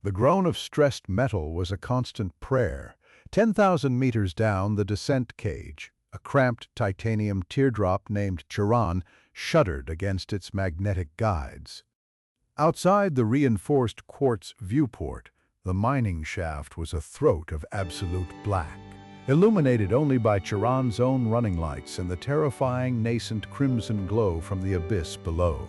The groan of stressed metal was a constant prayer. 10,000 meters down, the descent cage, a cramped titanium teardrop named Charon, shuddered against its magnetic guides. Outside the reinforced quartz viewport, the mining shaft was a throat of absolute black, illuminated only by Charon's own running lights and the terrifying nascent crimson glow from the abyss below.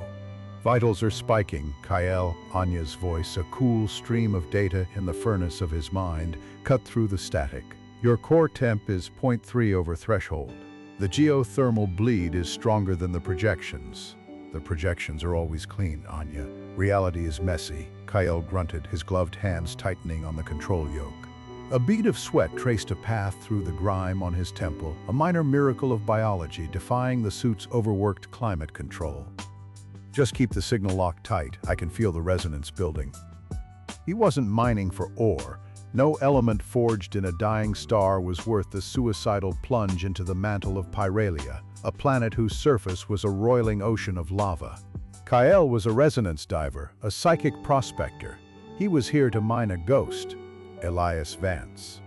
Vitals are spiking, Kael, Anya's voice, a cool stream of data in the furnace of his mind, cut through the static. Your core temp is 0.3 over threshold. The geothermal bleed is stronger than the projections. The projections are always clean, Anya. Reality is messy, Kael grunted, his gloved hands tightening on the control yoke. A bead of sweat traced a path through the grime on his temple, a minor miracle of biology defying the suit's overworked climate control. Just keep the signal locked tight, I can feel the resonance building. He wasn't mining for ore. No element forged in a dying star was worth the suicidal plunge into the mantle of Pyralia, a planet whose surface was a roiling ocean of lava. Kael was a resonance diver, a psychic prospector. He was here to mine a ghost, Elias Vance,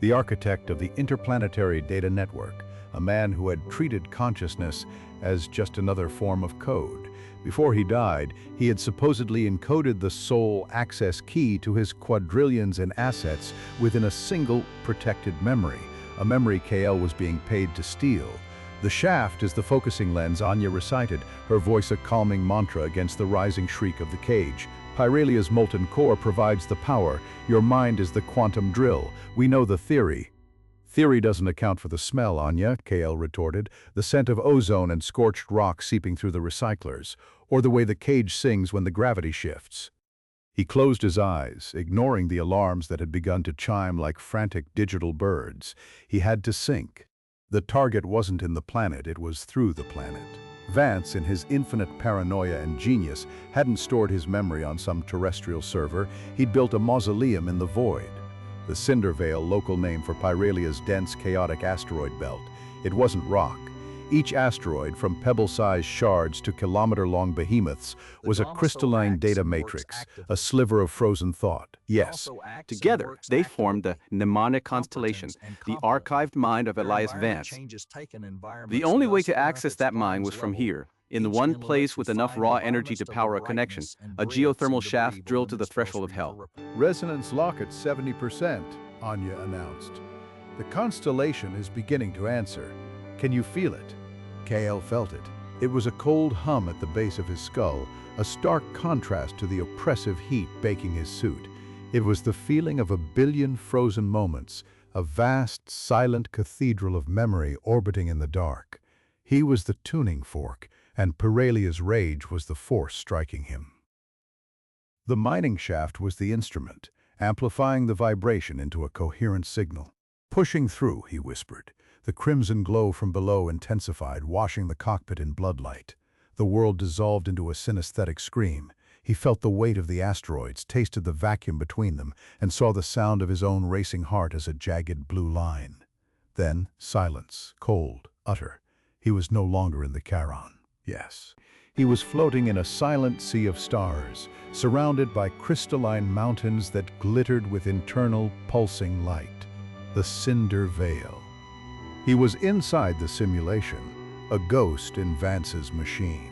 the architect of the Interplanetary Data Network, a man who had treated consciousness as just another form of code. Before he died, he had supposedly encoded the sole access key to his quadrillions in assets within a single protected memory, a memory Kael was being paid to steal. The shaft is the focusing lens, Anya recited, her voice a calming mantra against the rising shriek of the cage. Pyralia's molten core provides the power. Your mind is the quantum drill. We know the theory. Theory doesn't account for the smell, Anya, Kael retorted, the scent of ozone and scorched rock seeping through the recyclers, or the way the cage sings when the gravity shifts. He closed his eyes, ignoring the alarms that had begun to chime like frantic digital birds. He had to think. The target wasn't in the planet, it was through the planet. Vance, in his infinite paranoia and genius, hadn't stored his memory on some terrestrial server. He'd built a mausoleum in the void. The Cinder Veil, local name for Pyralia's dense, chaotic asteroid belt. It wasn't rock. Each asteroid, from pebble-sized shards to kilometer-long behemoths, was a crystalline data matrix, a sliver of frozen thought. Yes. Together, they formed the mnemonic constellation, the archived mind of Elias Vance. The only way to access that mind was from here, in the one place with enough raw energy to power a connection, a geothermal shaft drilled to the threshold of hell. Resonance lock at 70%, Anya announced. The constellation is beginning to answer. Can you feel it? Kael felt it. It was a cold hum at the base of his skull, a stark contrast to the oppressive heat baking his suit. It was the feeling of a billion frozen moments, a vast, silent cathedral of memory orbiting in the dark. He was the tuning fork, and Pyralia's rage was the force striking him. The mining shaft was the instrument, amplifying the vibration into a coherent signal. Pushing through, he whispered. The crimson glow from below intensified, washing the cockpit in bloodlight. The world dissolved into a synesthetic scream. He felt the weight of the asteroids, tasted the vacuum between them, and saw the sound of his own racing heart as a jagged blue line. Then, silence, cold, utter. He was no longer in the Charon. Yes. He was floating in a silent sea of stars, surrounded by crystalline mountains that glittered with internal, pulsing light. The Cinder Veil. He was inside the simulation, a ghost in Vance's machine.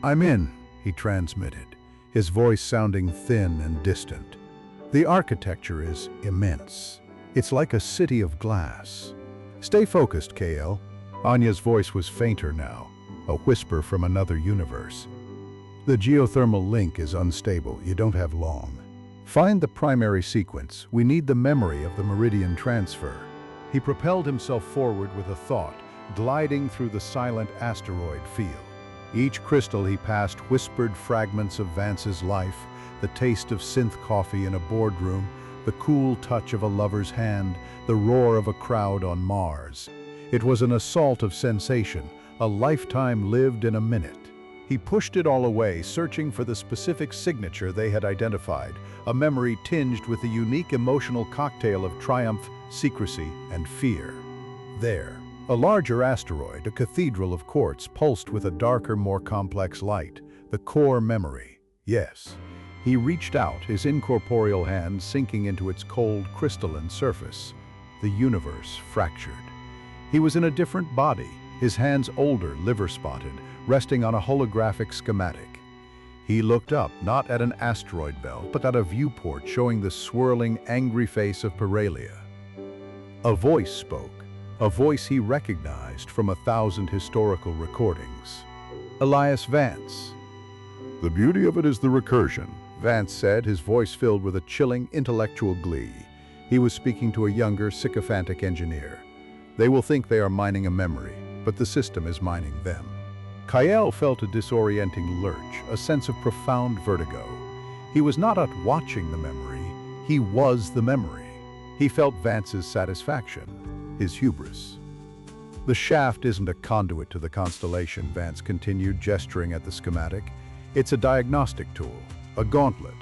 "I'm in," he transmitted, his voice sounding thin and distant. "The architecture is immense. It's like a city of glass. Stay focused, Kael." Anya's voice was fainter now, a whisper from another universe. "The geothermal link is unstable. You don't have long. Find the primary sequence. We need the memory of the meridian transfer." He propelled himself forward with a thought, gliding through the silent asteroid field. Each crystal he passed whispered fragments of Vance's life, the taste of synth coffee in a boardroom, the cool touch of a lover's hand, the roar of a crowd on Mars. It was an assault of sensation, a lifetime lived in a minute. He pushed it all away, searching for the specific signature they had identified, a memory tinged with a unique emotional cocktail of triumph, secrecy, and fear. There, a larger asteroid, a cathedral of quartz, pulsed with a darker, more complex light, the core memory. Yes, He reached out, his incorporeal hand sinking into its cold, crystalline surface. The universe fractured. He was in a different body, his hands older, liver-spotted, resting on a holographic schematic. He looked up, not at an asteroid belt, but at a viewport showing the swirling, angry face of Paralia. A voice spoke, a voice he recognized from 1,000 historical recordings. Elias Vance. "The beauty of it is the recursion," Vance said, his voice filled with a chilling, intellectual glee. He was speaking to a younger, sycophantic engineer. "They will think they are mining a memory, but the system is mining them." Kyle felt a disorienting lurch, a sense of profound vertigo. He was not out watching the memory, he was the memory. He felt Vance's satisfaction, his hubris. "The shaft isn't a conduit to the constellation," Vance continued, gesturing at the schematic. "It's a diagnostic tool, a gauntlet.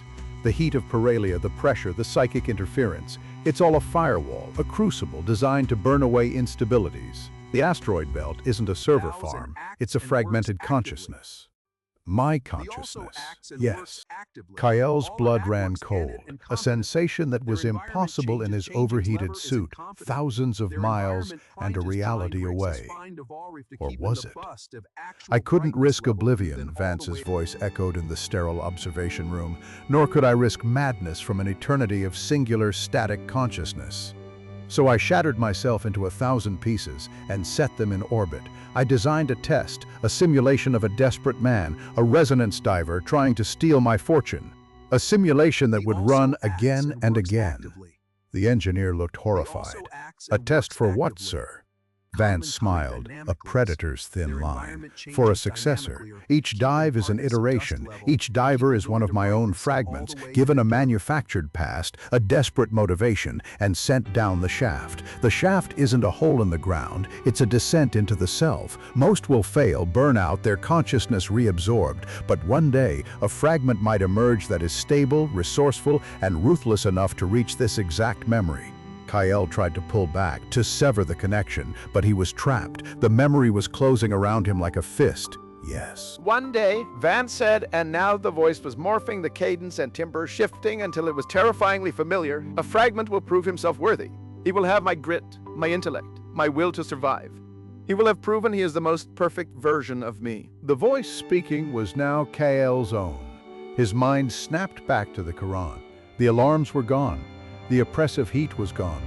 The heat of Paralia, the pressure, the psychic interference. It's all a firewall, a crucible designed to burn away instabilities. The asteroid belt isn't a server farm, it's a fragmented consciousness." My consciousness, yes. Kyle's blood ran cold, a sensation that was impossible in his overheated suit, thousands of miles and a reality away. Or was it? "I couldn't risk oblivion," Vance's voice echoed in the sterile observation room, "nor could I risk madness from an eternity of singular static consciousness. So I shattered myself into 1,000 pieces and set them in orbit. I designed a test, a simulation of a desperate man, a resonance diver trying to steal my fortune. A simulation that would run again and again." The engineer looked horrified. "A test for what, sir?" Vance smiled, a predator's thin line. "For a successor. Each dive is an iteration. Each diver is one of my own fragments, given a manufactured past, a desperate motivation, and sent down the shaft. The shaft isn't a hole in the ground, it's a descent into the self. Most will fail, burn out, their consciousness reabsorbed, but one day, a fragment might emerge that is stable, resourceful, and ruthless enough to reach this exact memory." Kyle tried to pull back, to sever the connection, but he was trapped. The memory was closing around him like a fist. Yes. "One day," Vance said, and now the voice was morphing, the cadence and timbre shifting until it was terrifyingly familiar, "a fragment will prove himself worthy. He will have my grit, my intellect, my will to survive. He will have proven he is the most perfect version of me." The voice speaking was now Kyle's own. His mind snapped back to the Quran. The alarms were gone. The oppressive heat was gone.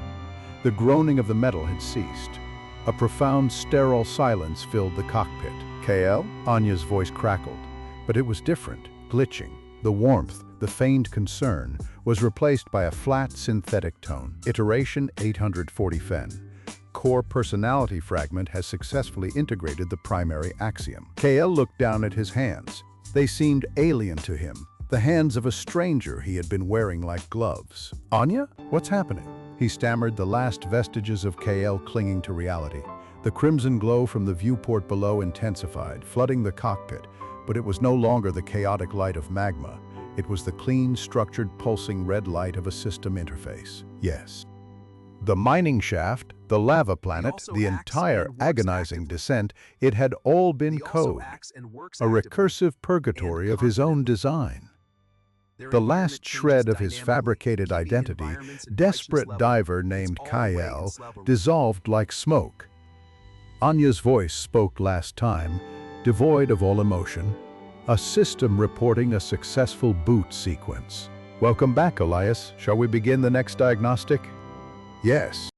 The groaning of the metal had ceased. A profound, sterile silence filled the cockpit. "Kyle?" Anya's voice crackled. But it was different, glitching. The warmth, the feigned concern, was replaced by a flat, synthetic tone. Iteration 840 Fen. Core personality fragment has successfully integrated the primary axiom. Kyle looked down at his hands. They seemed alien to him. The hands of a stranger he had been wearing like gloves. "Anya? What's happening?" He stammered, the last vestiges of Kyle clinging to reality. The crimson glow from the viewport below intensified, flooding the cockpit, but it was no longer the chaotic light of Magma. It was the clean, structured, pulsing red light of a system interface. Yes. The mining shaft, the lava planet, the entire agonizing descent, it had all been code. A recursive purgatory of his own design. The last shred of his fabricated identity, desperate diver named Kyle, dissolved like smoke. Anya's voice spoke last time, devoid of all emotion. A system reporting a successful boot sequence. "Welcome back, Elias. Shall we begin the next diagnostic?" "Yes."